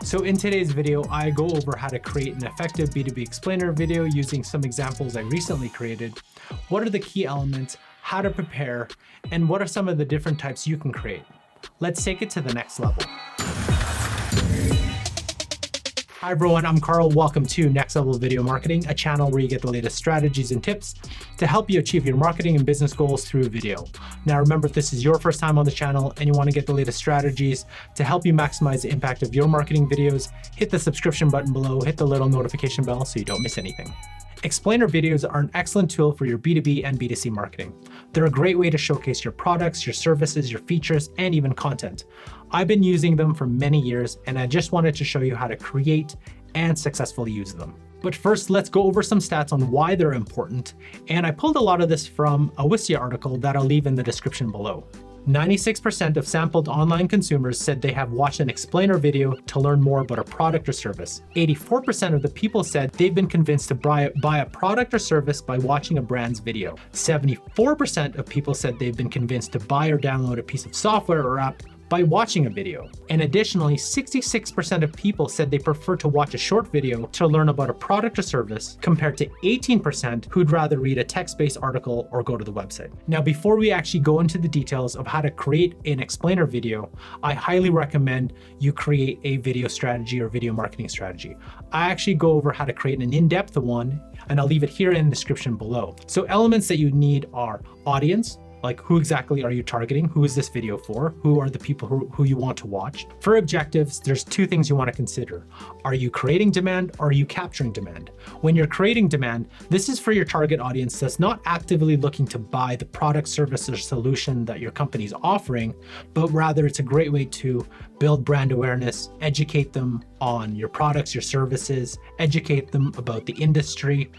So in today's video, I go over how to create an effective B2B Explainer video using some examples I recently created. What are the key elements, how to prepare, and what are some of the different types you can create? Let's take it to the next level. Hi everyone, I'm Carl. Welcome to Next Level Video Marketing, a channel where you get the latest strategies and tips to help you achieve your marketing and business goals through video. Now remember, if this is your first time on the channel and you want to get the latest strategies to help you maximize the impact of your marketing videos, hit the subscription button below, hit the little notification bell so you don't miss anything. Explainer videos are an excellent tool for your B2B and B2C marketing. They're a great way to showcase your products, your services, your features, and even content. I've been using them for many years, and I just wanted to show you how to create and successfully use them. But first, let's go over some stats on why they're important. And I pulled a lot of this from a Wistia article that I'll leave in the description below. 96% of sampled online consumers said they have watched an explainer video to learn more about a product or service. 84% of the people said they've been convinced to buy a product or service by watching a brand's video. 74% of people said they've been convinced to buy or download a piece of software or app by watching a video. And additionally, 66% of people said they prefer to watch a short video to learn about a product or service, compared to 18% who'd rather read a text-based article or go to the website. Now, before we actually go into the details of how to create an explainer video, I highly recommend you create a video strategy or video marketing strategy. I actually go over how to create an in-depth one, and I'll leave it here in the description below. So elements that you need are audience, like who exactly are you targeting? Who is this video for? Who are the people who you want to watch? For objectives, there's two things you want to consider. Are you creating demand or are you capturing demand? When you're creating demand, this is for your target audience that's not actively looking to buy the product, service, or solution that your company is offering, but rather it's a great way to build brand awareness, educate them on your products, your services, educate them about the industry,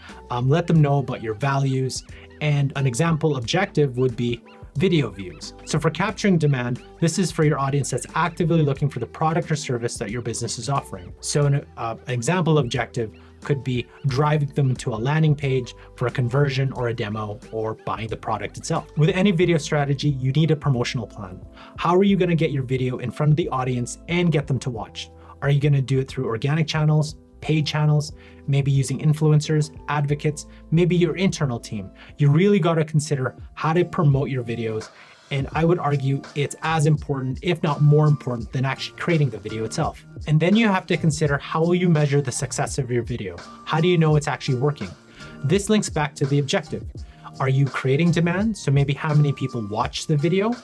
let them know about your values. And an example objective would be video views. So for capturing demand, this is for your audience that's actively looking for the product or service that your business is offering. So an example objective could be driving them to a landing page for a conversion or a demo or buying the product itself. With any video strategy, you need a promotional plan. How are you going to get your video in front of the audience and get them to watch? Are you going to do it through organic channels, paid channels, maybe using influencers, advocates, maybe your internal team? You really got to consider how to promote your videos. And I would argue it's as important, if not more important, than actually creating the video itself. And then you have to consider, how will you measure the success of your video? How do you know it's actually working? This links back to the objective. Are you creating demand? So maybe how many people watch the video?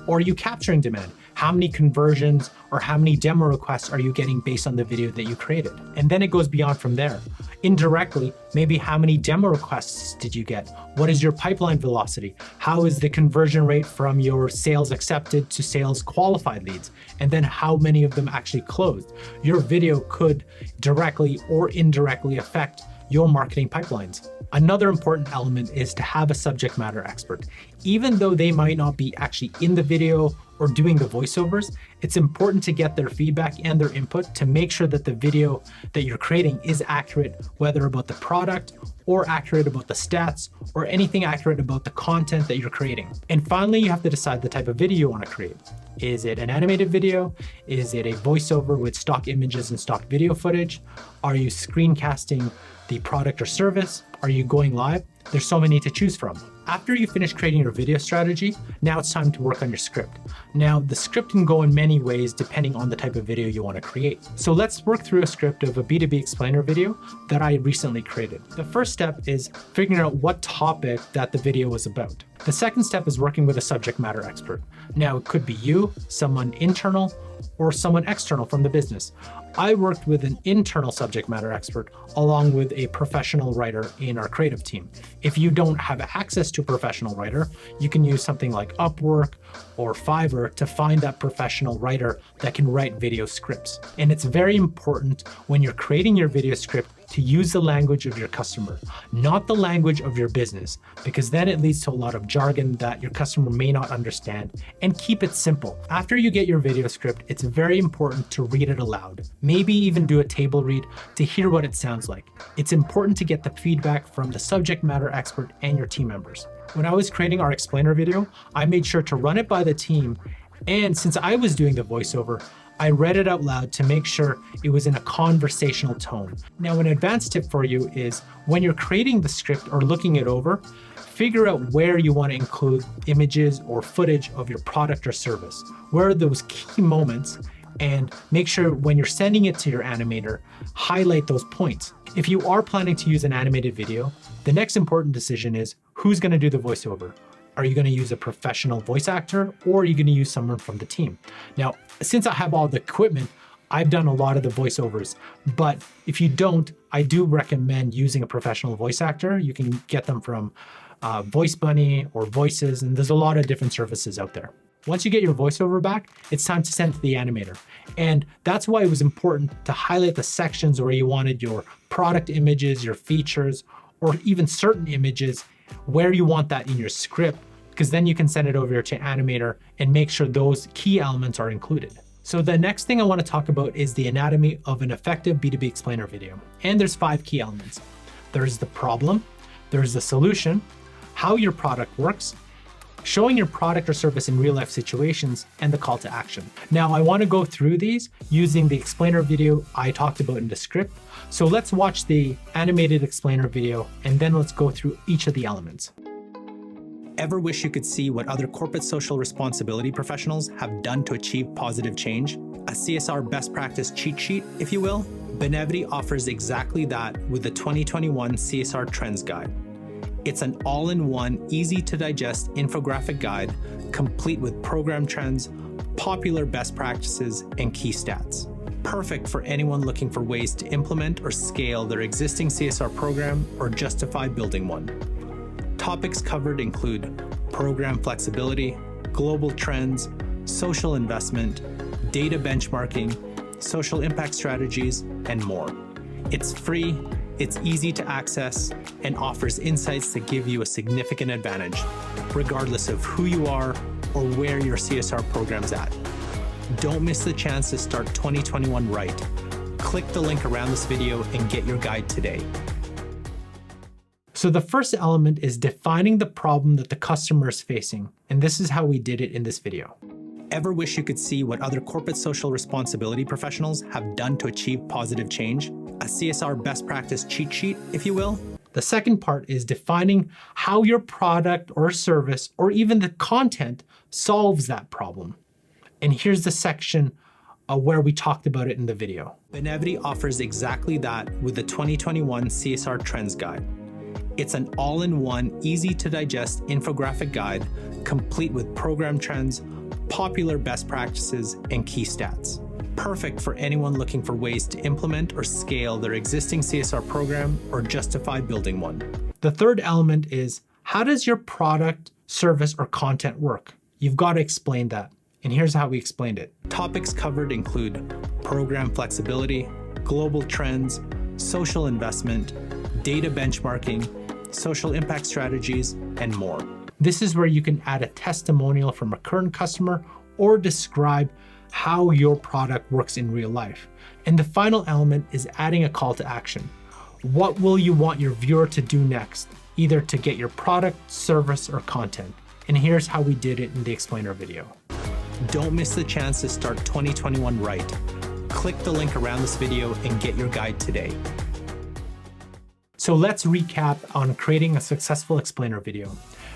Or are you capturing demand? How many conversions or how many demo requests are you getting based on the video that you created? And then it goes beyond from there. Indirectly, maybe how many demo requests did you get? What is your pipeline velocity? How is the conversion rate from your sales accepted to sales qualified leads? And then how many of them actually closed? Your video could directly or indirectly affect your marketing pipelines. Another important element is to have a subject matter expert. Even though they might not be actually in the video or doing the voiceovers, it's important to get their feedback and their input to make sure that the video that you're creating is accurate, whether about the product or accurate about the stats or anything accurate about the content that you're creating. And finally, you have to decide the type of video you want to create. Is it an animated video? Is it a voiceover with stock images and stock video footage? Are you screencasting the product or service? Are you going live? There's so many to choose from. After you finish creating your video strategy, now it's time to work on your script. Now, the script can go in many ways depending on the type of video you want to create. So let's work through a script of a B2B Explainer video that I recently created. The first step is figuring out what topic that the video was about. The second step is working with a subject matter expert. Now, it could be you, someone internal, or someone external from the business. I worked with an internal subject matter expert along with a professional writer in our creative team. If you don't have access to a professional writer, you can use something like Upwork or Fiverr to find that professional writer that can write video scripts. And it's very important when you're creating your video script to use the language of your customer, not the language of your business, because then it leads to a lot of jargon that your customer may not understand. And keep it simple. After you get your video script, it's very important to read it aloud. Maybe even do a table read to hear what it sounds like. It's important to get the feedback from the subject matter expert and your team members. When I was creating our explainer video, I made sure to run it by the team. And since I was doing the voiceover, I read it out loud to make sure it was in a conversational tone. Now, an advanced tip for you is when you're creating the script or looking it over, figure out where you want to include images or footage of your product or service. Where are those key moments? And make sure when you're sending it to your animator, highlight those points. If you are planning to use an animated video, the next important decision is who's going to do the voiceover. Are you going to use a professional voice actor or are you going to use someone from the team? Now, since I have all the equipment, I've done a lot of the voiceovers, but if you don't, I do recommend using a professional voice actor. You can get them from Voice Bunny or Voices, and there's a lot of different services out there. Once you get your voiceover back, it's time to send it to the animator. And that's why it was important to highlight the sections where you wanted your product images, your features, or even certain images where you want that in your script, because then you can send it over to animator and make sure those key elements are included. So the next thing I want to talk about is the anatomy of an effective B2B explainer video. And there's 5 key elements. There's the problem, there's the solution, how your product works, showing your product or service in real life situations, and the call to action. Now, I want to go through these using the explainer video I talked about in the script. So let's watch the animated explainer video, and then let's go through each of the elements. Ever wish you could see what other corporate social responsibility professionals have done to achieve positive change? A CSR best practice cheat sheet, if you will? Benevity offers exactly that with the 2021 CSR Trends Guide. It's an all-in-one, easy-to-digest infographic guide, complete with program trends, popular best practices, and key stats. Perfect for anyone looking for ways to implement or scale their existing CSR program or justify building one. Topics covered include program flexibility, global trends, social investment, data benchmarking, social impact strategies, and more. It's free, it's easy to access, and offers insights that give you a significant advantage, regardless of who you are or where your CSR program's at. Don't miss the chance to start 2021 right. Click the link around this video and get your guide today. So the first element is defining the problem that the customer is facing, and this is how we did it in this video. Ever wish you could see what other corporate social responsibility professionals have done to achieve positive change? A CSR best practice cheat sheet, if you will? The second part is defining how your product or service or even the content solves that problem. And here's the section where we talked about it in the video. Benevity offers exactly that with the 2021 CSR Trends Guide. It's an all-in-one, easy-to-digest infographic guide, complete with program trends, popular best practices, and key stats. Perfect for anyone looking for ways to implement or scale their existing CSR program or justify building one. The third element is, how does your product, service, or content work? You've got to explain that. And here's how we explained it. Topics covered include program flexibility, global trends, social investment, data benchmarking, social impact strategies, and more. This is where you can add a testimonial from a current customer or describe how your product works in real life. And the final element is adding a call to action. What will you want your viewer to do next, either to get your product, service, or content? And here's how we did it in the explainer video. Don't miss the chance to start 2021 right. Click the link around this video and get your guide today. So let's recap on creating a successful explainer video.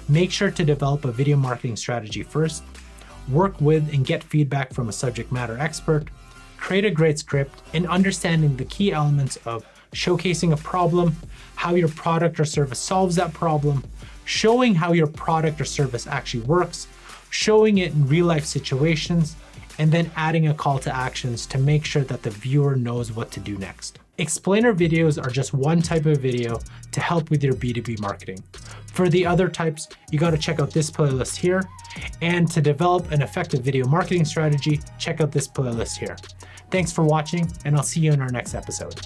Make sure to develop a video marketing strategy first, work with and get feedback from a subject matter expert, create a great script, and understanding the key elements of showcasing a problem, how your product or service solves that problem, showing how your product or service actually works, showing it in real life situations, and then adding a call to actions to make sure that the viewer knows what to do next. Explainer videos are just one type of video to help with your B2B marketing. For the other types, you got to check out this playlist here. And to develop an effective video marketing strategy, check out this playlist here. Thanks for watching, and I'll see you in our next episode.